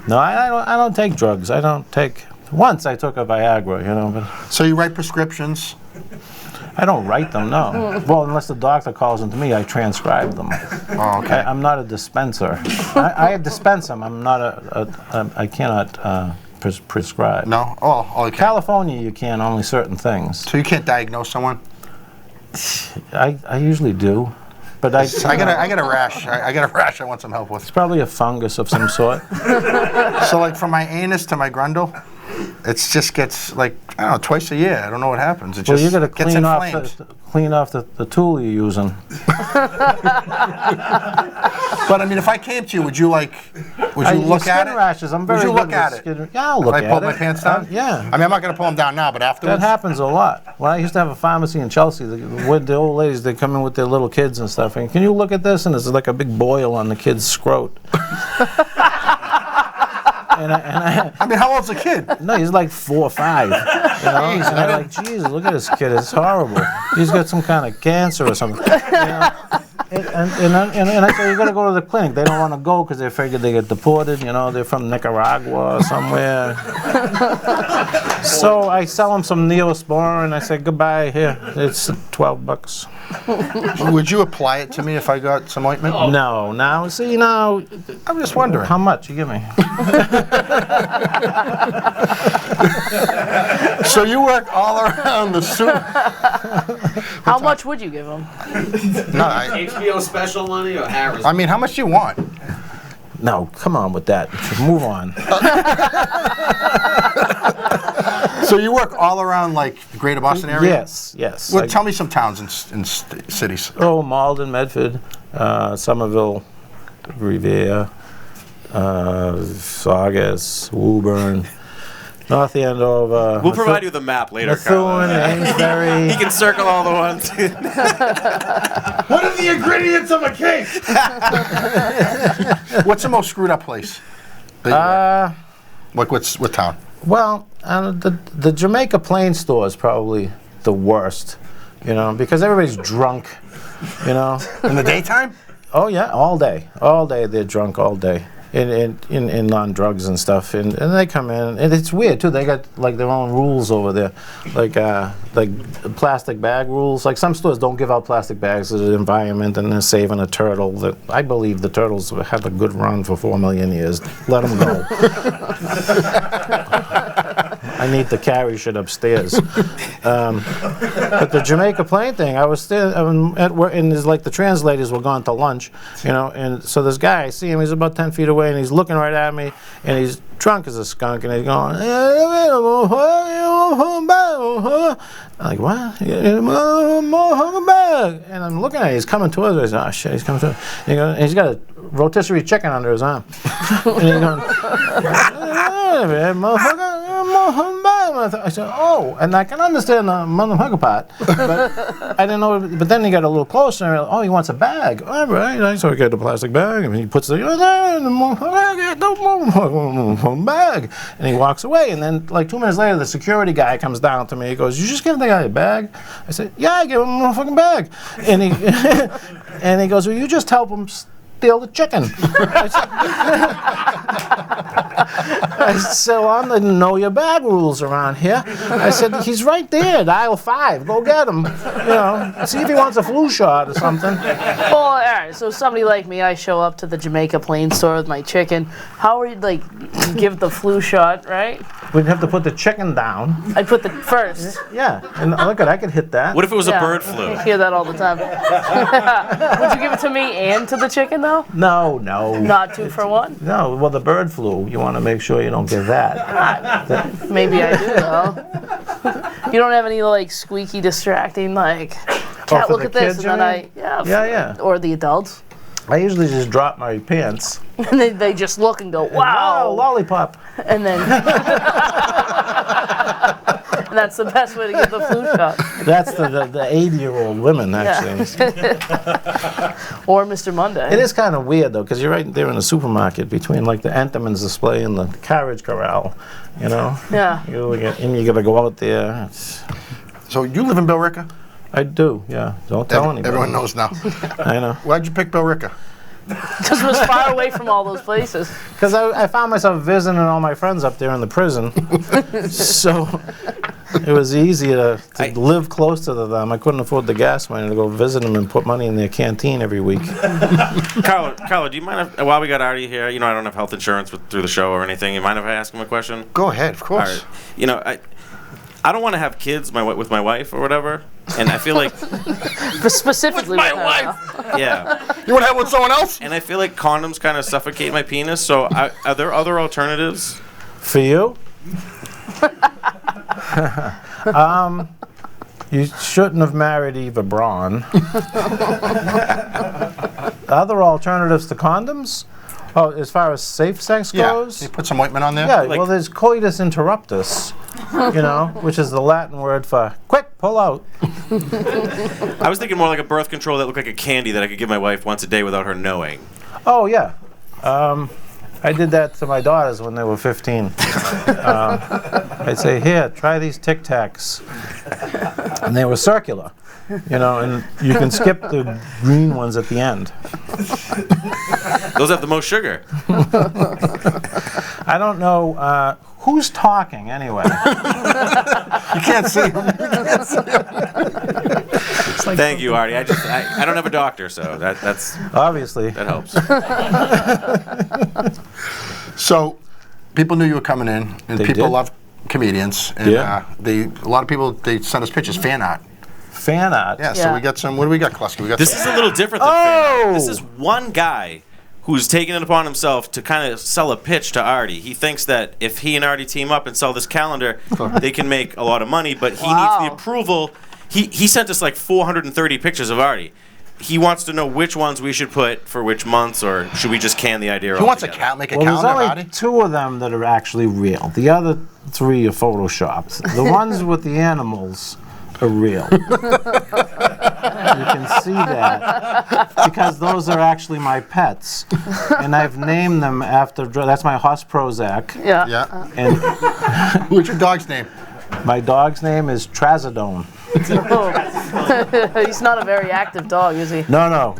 No, I don't take drugs. I don't take. Once I took a Viagra, you know. But so you write prescriptions. I don't write them, no. Well, unless the doctor calls them to me, I transcribe them. Oh, okay. I'm not a dispenser. I dispense them. I'm not I cannot prescribe. No? Oh, okay. California, you can, only certain things. So you can't diagnose someone? I usually do. But I got a rash. I got a rash I want some help with. It's probably a fungus of some sort. So like from my anus to my grundle, it just gets like, I don't know, twice a year. I don't know what happens. It just you got to gets inflamed. clean off the tool you're using. But I mean, if I came to you, would you look at it? Rashes, I'm very would you good look at with it? skin. Yeah, I'll look at it. If I pulled my pants down? Yeah. I mean, I'm not going to pull them down now, but afterwards? That happens a lot. When I used to have a pharmacy in Chelsea, the old ladies, they come in with their little kids and stuff, and can you look at this? And there's like a big boil on the kid's scrot. I mean, how old's the kid? No, he's like 4 or 5. You know? Jeez, and I'm like, Jesus, look at this kid. It's horrible. He's got some kind of cancer or something. You know? And I say, you got to go to the clinic. They don't want to go because they figure they get deported. You know, they're from Nicaragua or somewhere. So I sell them some Neosporin, and I say, goodbye, here. It's $12. Would you apply it to me if I got some ointment? No, now, see, now. I'm just wondering. How much you give me? So you work all around the suit. How much would you give him? No, HBO special money or Harris? I mean, how much do you want? No, come on with that. Move on. So you work all around like the greater Boston area? Yes. Well, tell me some towns and cities. Oh, Malden, Medford, Somerville, Revere, Saugus, Woburn, North Andover. We'll provide you with a map later, Methuen, Amesbury. He can circle all the ones. What are the ingredients of a cake? What's the most screwed up place? Like what town? Well, the Jamaica Plain store is probably the worst, you know, because everybody's drunk, you know. In the daytime? Oh yeah, all day they're drunk all day. In on drugs and stuff, and they come in, and it's weird too. They got like their own rules over there, like plastic bag rules. Like some stores don't give out plastic bags to the environment, and they're saving a turtle. That I believe the turtles have a good run for 4 million years. Let them go. I need to carry shit upstairs. But the Jamaica Plain thing, I was still at work, and there's like the translators were gone to lunch, you know, and so this guy, I see him, he's about 10 feet away, and he's looking right at me, and he's drunk as a skunk, and he's going, I'm like, what? And I'm looking at it, he's coming towards me. Oh shit, he's coming towards me. And he's got a rotisserie chicken under his arm. And he's going, And I said, oh, and I can understand the motherfucker part, but I didn't know. But then he got a little closer, and oh, he wants a bag. All right, so I get the plastic bag, and he puts the bag, and he walks away. And then, like 2 minutes later, the security guy comes down to me. He goes, "You just give the guy a bag?" I said, "Yeah, I gave him a motherfucking bag." And he and he goes, "Well, you just help him steal the chicken." I said, well, I didn't know your bag rules around here. I said, he's right there at aisle 5. Go get him. See if he wants a flu shot or something. Well, all right, so somebody like me, I show up to the Jamaica Plain store with my chicken. How are you, like, give the flu shot, right? We'd have to put the chicken down. I put the first. Yeah, and look I could hit that. What if it was a bird flu? I hear that all the time. Would you give it to me and to the chicken, though? No. Not 2 for 1? No, well, the bird flu, you want to make sure you don't get that. Maybe I do, though. You don't have any, like, squeaky, distracting, like, cat, look at this, kids, and then Yeah. Or the adults. I usually just drop my pants. And they just look and go, wow. Lollipop. And then... And that's the best way to get the flu shot. That's the 80-year-old women, actually. Or Mr. Monday. It is kind of weird, though, because you're right there in the supermarket between, like, the Entenmann's display and the carriage corral, Yeah. And you got to go out there. So you live in Billerica? I do, yeah. Don't tell anybody. Everyone knows now. I know. Why'd you pick Billerica? Because it was far away from all those places. Because I found myself visiting all my friends up there in the prison. So it was easy to live close to them. I couldn't afford the gas money to go visit them and put money in their canteen every week. Carlo, do you mind if, while we got Artie here, I don't have health insurance through the show or anything. You mind if I ask him a question? Go ahead, of course. All right. I don't want to have kids with my wife or whatever, and I feel like specifically with my wife. Yeah. You want to have with someone else? And I feel like condoms kind of suffocate my penis. So are there other alternatives for you? You shouldn't have married Eva Braun. Other alternatives to condoms? Oh, as far as safe sex goes? You put some ointment on there? Yeah, well, there's coitus interruptus, which is the Latin word for quick, pull out. I was thinking more like a birth control that looked like a candy that I could give my wife once a day without her knowing. Oh, yeah. I did that to my daughters when they were 15. I'd say, here, try these Tic Tacs. And they were circular, and you can skip the green ones at the end. Those have the most sugar. I don't know. Who's talking, anyway? You can't see them. Thank you, Artie. I don't have a doctor, so that's... Obviously. That helps. So, people knew you were coming in, and people love comedians. And a lot of people, they send us pictures, fan art. Fan art? Yeah, so we got some, what do we got, Kluski? This is a little different than fan art. This is one guy who's taken it upon himself to kind of sell a pitch to Artie. He thinks that if he and Artie team up and sell this calendar, they can make a lot of money, but he needs the approval. He sent us like 430 pictures of Artie. He wants to know which ones we should put for which months, or should we just can the idea? He wants to make a calendar, there's only Artie? 2 of them that are actually real. The other 3 are photoshopped. The ones with the animals are real. You can see that because those are actually my pets, and I've named them after. That's my horse Prozac. Yeah. And what's your dog's name? My dog's name is Trazodone. He's not a very active dog, is he? No.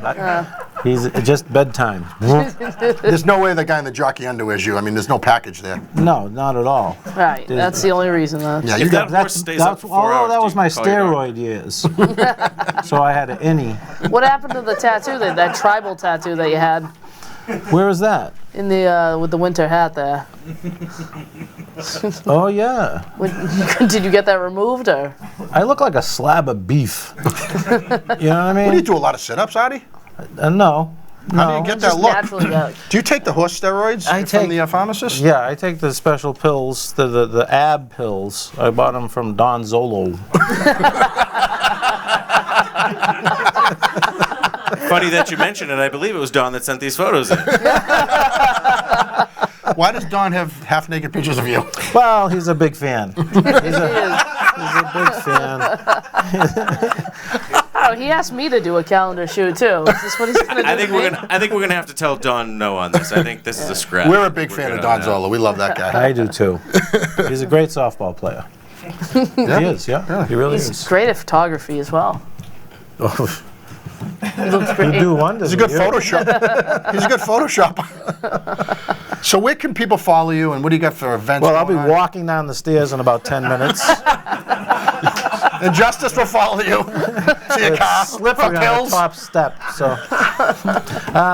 He's just bedtime. There's no way the guy in the jockey underwear is you. I mean, there's no package there. No, not at all. Right. That's the only reason. Yeah, you got that horse stays up for 4 hours. That was my steroid years. So I had an innie. What happened to the tattoo, that tribal tattoo that you had? Where is that? In the with the winter hat there. Oh yeah. Did you get that removed, or? I look like a slab of beef. You know what I mean? What, do you do a lot of sit-ups, Artie? No. How do you get that look? Naturally, do you take the horse steroids from the pharmacist? Yeah, I take the special pills, the ab pills. I bought them from Don Zolo. Funny that you mentioned it. I believe it was Don that sent these photos in. Why does Don have half-naked pictures of you? Well, he's a big fan. He's a big fan. Oh, he asked me to do a calendar shoot too. Is this what he's gonna do? I think we're gonna have to tell Don no on this. I think this is a scrap. We're a big fan of Don Zola. We love that guy. I do too. He's a great softball player. Yeah. He is, yeah. He really He's is. great at photography as well. He looks You great. do wonders. He's a good with you. Photoshop. He's a good Photoshopper. So where can people follow you, and what do you got for events? Well, I'll be going on? walking down the stairs in about 10 minutes. And Justice will follow you. See a car. Slippery on the Pills. top step. So,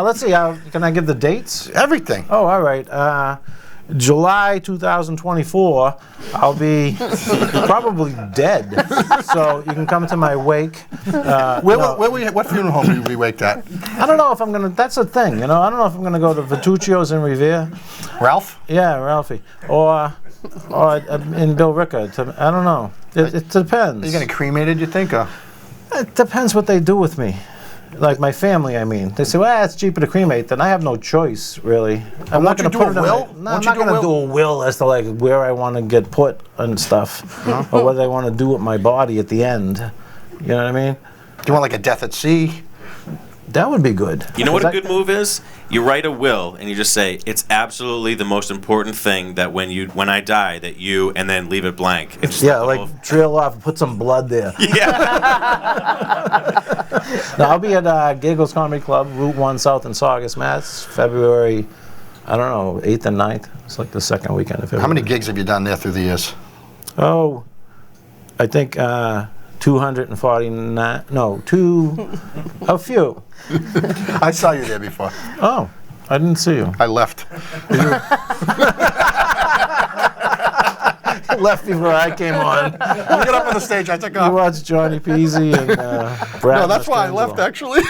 let's see. Can I give the dates? Everything. Oh, all right. July 2024, I'll be probably dead. So you can come to my wake. What funeral home will you be waked at? I don't know if I'm gonna. That's the thing, I don't know if I'm gonna go to Vituccio's in Revere. Ralph? Yeah, Ralphie. Or in Bill Ricker. I don't know. It depends. Are you getting cremated, you think? Or? It depends what they do with me. Like my family, I mean. They say, well, it's cheaper to cremate. Then I have no choice, really. I'm not going to put it in will? No, I'm not going to do a will as to like where I want to get put and stuff, or what I want to do with my body at the end. You know what I mean? Do you want like a death at sea? That would be good. You know what a good move is? You write a will and you just say it's absolutely the most important thing that when I die that you, and then leave it blank. It's like trail off and put some blood there. Yeah. No, I'll be at Giggles Comedy Club, Route 1 South in Saugus, Mass. February, I don't know, 8th and 9th. It's like the second weekend of February. How many gigs have you done there through the years? Oh, I think 249. No, a few. I saw you there before. Oh, I didn't see you. I left. Left before I came on. You get up on the stage, I took off. You watched Johnny Peasy and Brad. No, that's why I left, actually.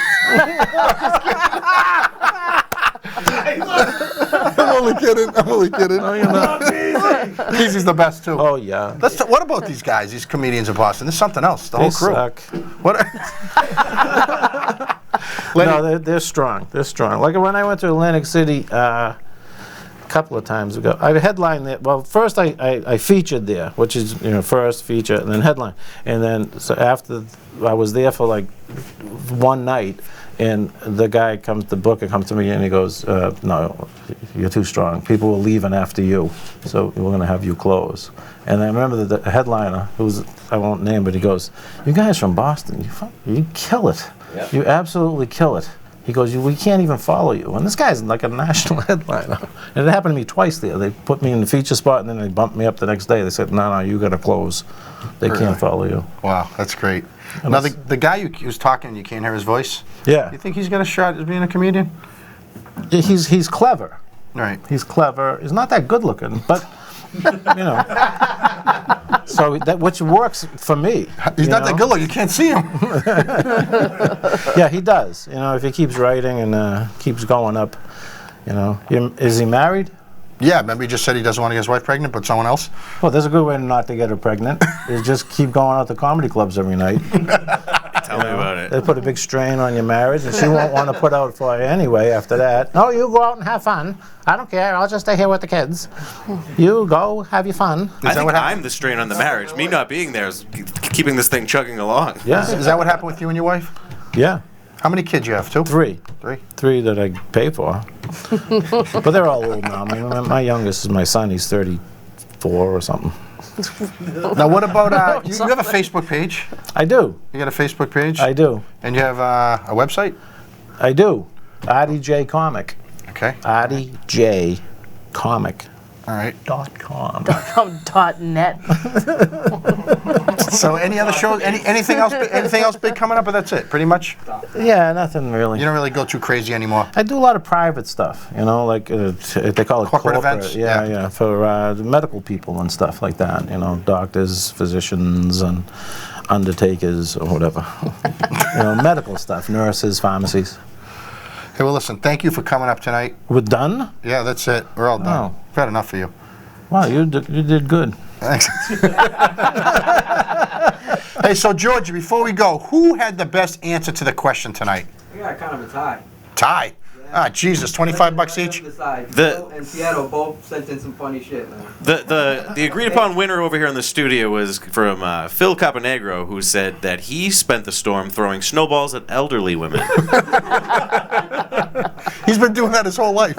I'm only kidding. No, you're not. Peasy's the best, too. Oh, yeah. What about these guys, these comedians in Boston? There's something else, the whole They crew. suck. What? No, they're strong. They're strong. Like when I went to Atlantic City a couple of times ago, I headlined there. Well, first I featured there, which is first feature and then headline, and then so after I was there for like one night, and the guy the booker comes to me and he goes, "No, you're too strong. People were leaving after you, so we're going to have you close." And I remember the headliner, I won't name, but he goes, "You guys from Boston, you kill it. Yep. You absolutely kill it." He goes, "We can't even follow you." And this guy's like a national headliner. And it happened to me twice there. They put me in the feature spot and then they bumped me up the next day. They said, no, you got to close. They can't follow you. Wow, that's great. Now, the guy who was talking, you can't hear his voice? Yeah. You think he's got a shot at being a comedian? He's clever. Right. He's clever. He's not that good looking, but, So which works for me. He's not that good looking. You can't see him. Yeah, he does. If he keeps writing and keeps going up, Is he married? Yeah, remember he just said he doesn't want to get his wife pregnant, but someone else? Well, there's a good way not to get her pregnant. Is just keep going out to comedy clubs every night. Tell me about it. They put a big strain on your marriage, and she won't want to put out for you anyway after that. No, you go out and have fun. I don't care. I'll just stay here with the kids. You go, have your fun. I think I'm the strain on the marriage. Me not being there is keeping this thing chugging along. Yeah. Is that what happened with you and your wife? Yeah. How many kids you have? 2? 3. 3? 3 that I pay for. But they're all old now. I mean, my youngest is my son. He's 34 or something. Now, what about, you have a Facebook page? I do. You got a Facebook page? I do. And you have a website? I do. Arty J Comic. Okay. Arty J Comic. All right. .com. .net. So any other shows? Anything else big coming up, or that's it? Pretty much. Yeah, nothing really. You don't really go too crazy anymore. I do a lot of private stuff, like they call it corporate events. Yeah, for medical people and stuff like that. Doctors, physicians, and undertakers or whatever. Medical stuff, nurses, pharmacies. Hey, well, listen. Thank you for coming up tonight. We're done? Yeah, that's it. We're all done. Oh. We've had enough for you. Wow, you did good. Thanks. Hey, so George, before we go, who had the best answer to the question tonight? We got kind of a tie. Tie? Ah, Jesus, $25 each. The and Seattle both sent in some funny shit, man. The agreed upon winner over here in the studio was from Phil Caponegro, who said that he spent the storm throwing snowballs at elderly women. He's been doing that his whole life.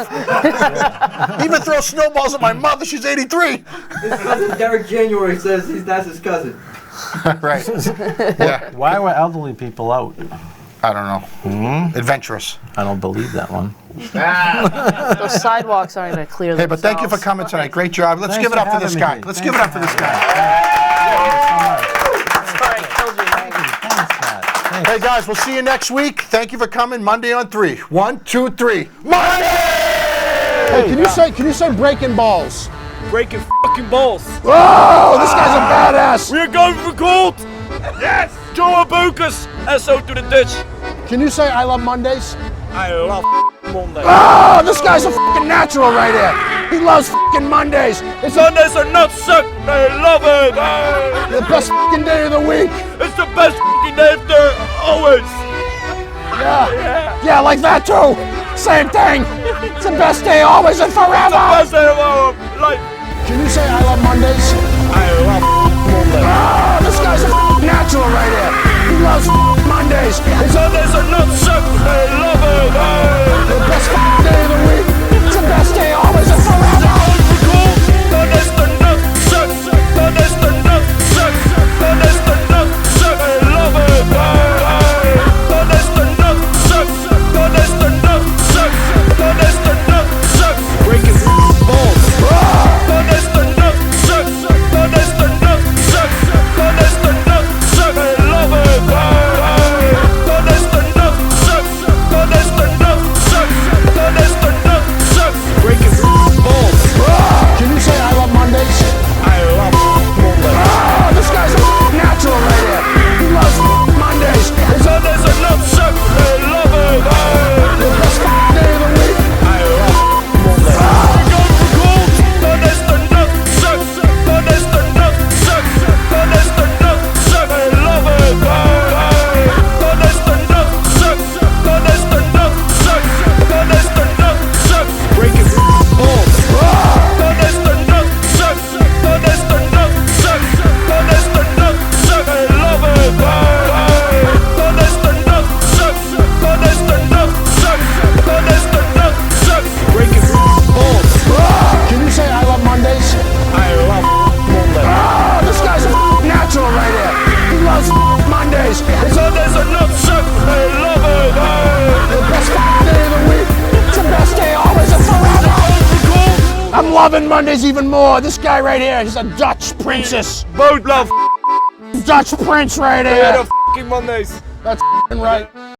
He even throws snowballs at my mother. She's 83. His cousin Derek January says that's his cousin. Right. Yeah. Why were elderly people out? I don't know. Adventurous. I don't believe that one. Those sidewalks aren't even clear. Hey, but thank you for coming tonight. Great job. Let's Thanks give it for up for this having guy. me. Let's Thanks give it up for for this Sorry, guy. Hey guys, we'll see you next week. Thank you for coming. Monday on 3. 1, 2, 3. Monday! Hey, can you say breaking balls? Breaking fucking balls. Oh, this guy's a badass. We're going for gold. Yes. Joe Abukas. And so to the Dutch. Can you say I love Mondays? I love Mondays. Oh, this guy's a fucking natural right here. He loves fucking Mondays. Mondays are not suck. I love it. Oh. The best fucking day of the week. It's the best fucking day of the always. Yeah, like that too. Same thing. It's the best day always and forever. It's the best day of our life. Can you say I love Mondays? I love Mondays. Oh, this guy's a natural right here. He loves Mondays. Mondays are not suck. I love it. Oh. The best day of the week. It's the best day always and forever. Mondays are not suck. Mondays are not suck. Mondays are not suck. I love it. Mondays are not suck. Mondays are not suck. Mondays are not suck. Breaking balls. Mondays are not suck. Mondays are not suck. Mondays are not suck. I love it. Mondays are not suck. Mondays are not suck. Mondays are not suck. Breaking balls. Can you say I love Mondays? I love Mondays. Oh, this guy's a natural right here. He loves Mondays. Mondays are not suck. I love it. The best day of the week. I love Mondays. We're going for gold. Mondays are not suck. Mondays are not suck. Mondays are not suck. I love it. Mondays are not suck. Mondays are not suck. Mondays are not suck. Breaking balls. Mondays are not suck. Mondays are not suck. Mondays are not suck. I love it. Mondays are not suck. Mondays are not suck. Mondays are not suck. Breaking balls. Can you say I love Mondays? I love Mondays. Oh, this guy's a natural right here. He loves Mondays. Mondays are not suck. I love it. The best day of the week. It's the best day always and forever. I'm loving Mondays even more. This guy right here, he's a Dutch princess. Both love Dutch prince right here. fucking Mondays. That's right.